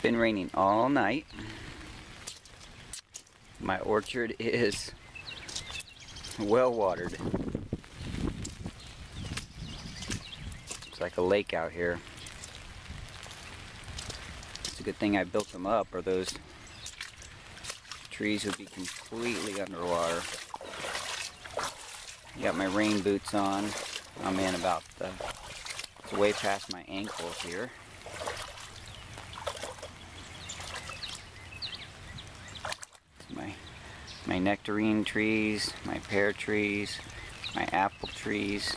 Been raining all night. My orchard is well watered. It's like a lake out here. It's a good thing I built them up, or those trees would be completely underwater. Got my rain boots on. I'm in about it's way past my ankles here. My nectarine trees, my pear trees, my apple trees.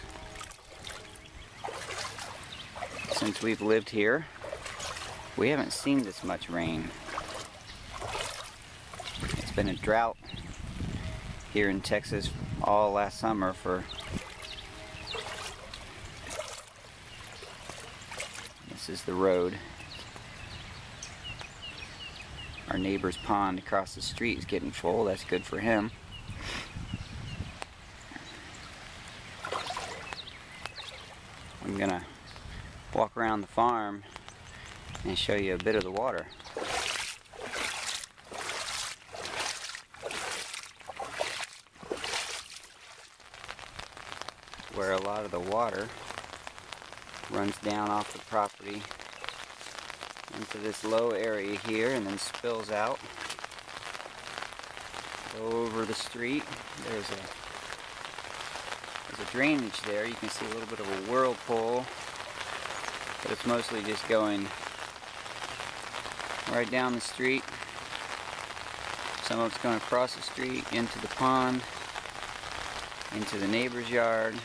Since we've lived here, we haven't seen this much rain. It's been a drought here in Texas all last summer for this is the road. Our neighbor's pond across the street is getting full. That's good for him. I'm gonna walk around the farm and show you a bit of the water. Where a lot of the water runs down off the property into this low area here and then spills out over the street. There's a drainage there. You can see a little bit of a whirlpool, but it's mostly just going right down the street. Some of it's going across the street into the pond, into the neighbor's yard.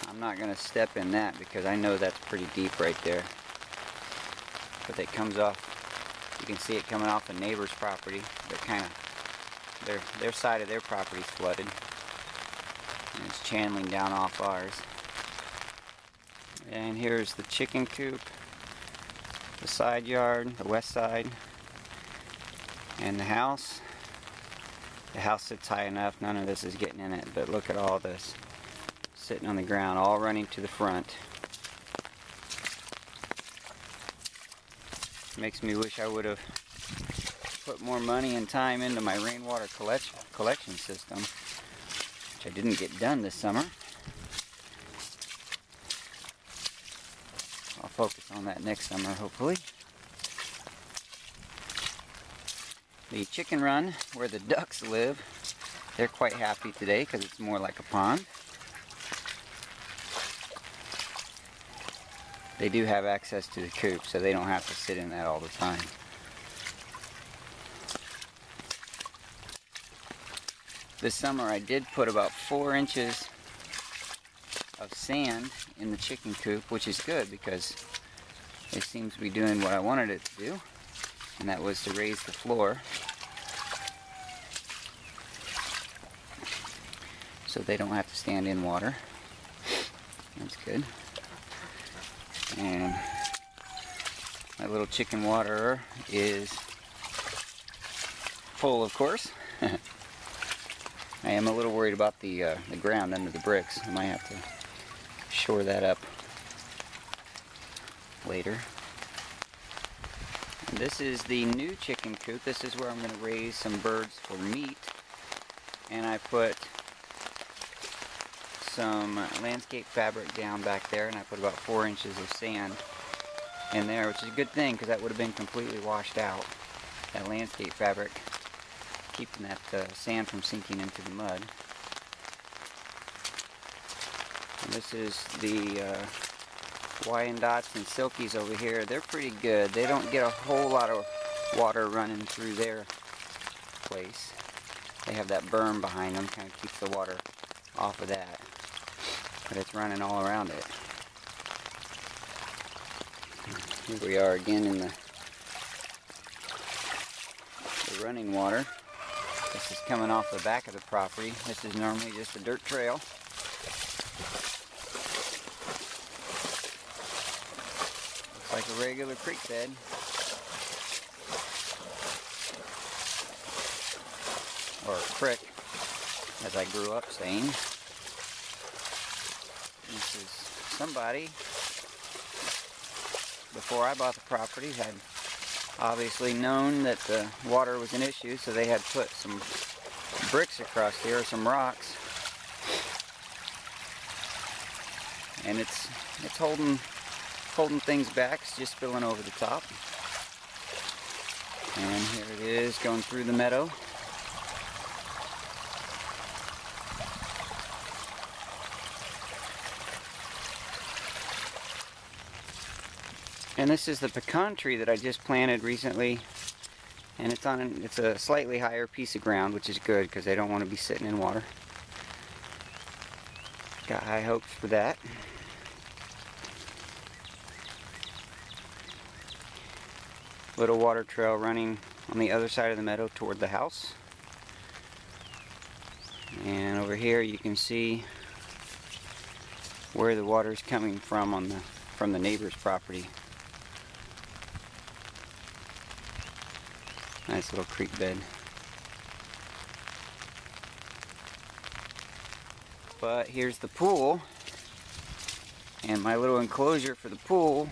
I'm not going to step in that because I know that's pretty deep right there. But it comes off, you can see it coming off the neighbor's property. They're kind of, their side of their property is flooded. And it's channeling down off ours. And here's the chicken coop, the side yard, the west side, and the house. The house sits high enough, none of this is getting in it, but look at all this sitting on the ground, all running to the front. Makes me wish I would have put more money and time into my rainwater collection system, which I didn't get done this summer. I'll focus on that next summer, hopefully. The chicken run, where the ducks live, they're quite happy today because it's more like a pond. They do have access to the coop, so they don't have to sit in that all the time. This summer I did put about 4 inches of sand in the chicken coop, which is good because it seems to be doing what I wanted it to do, and that was to raise the floor so they don't have to stand in water. That's good. And my little chicken waterer is full, of course. I am a little worried about the ground under the bricks. I might have to shore that up later. And this is the new chicken coop. This is where I'm going to raise some birds for meat. And I put some landscape fabric down back there, and I put about 4 inches of sand in there, which is a good thing because that would have been completely washed out. That landscape fabric, keeping that sand from sinking into the mud. And this is the Wyandottes and Silkies over here. They're pretty good. They don't get a whole lot of water running through their place. They have that berm behind them, kind of keeps the water off of that. But it's running all around it. Here we are again in the running water. This is coming off the back of the property. This is normally just a dirt trail. Looks like a regular creek bed. Or a creek, as I grew up saying. This is somebody, before I bought the property, had obviously known that the water was an issue, so they had put some bricks across here, or some rocks, and it's holding things back. It's just spilling over the top. And here it is going through the meadow. And this is the pecan tree that I just planted recently, and it's a slightly higher piece of ground, which is good because they don't want to be sitting in water. Got high hopes for that. Little water trail running on the other side of the meadow toward the house. And over here you can see where the water is coming from from the neighbor's property. Nice little creek bed. But here's the pool, and my little enclosure for the pool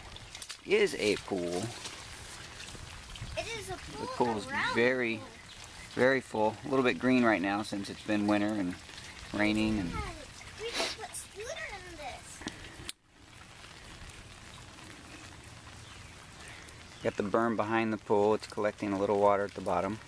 is a pool. It is a pool. The pool's very, very full. A little bit green right now since it's been winter and raining. And we can put Scooter in this. got the berm behind the pool. It's collecting a little water at the bottom.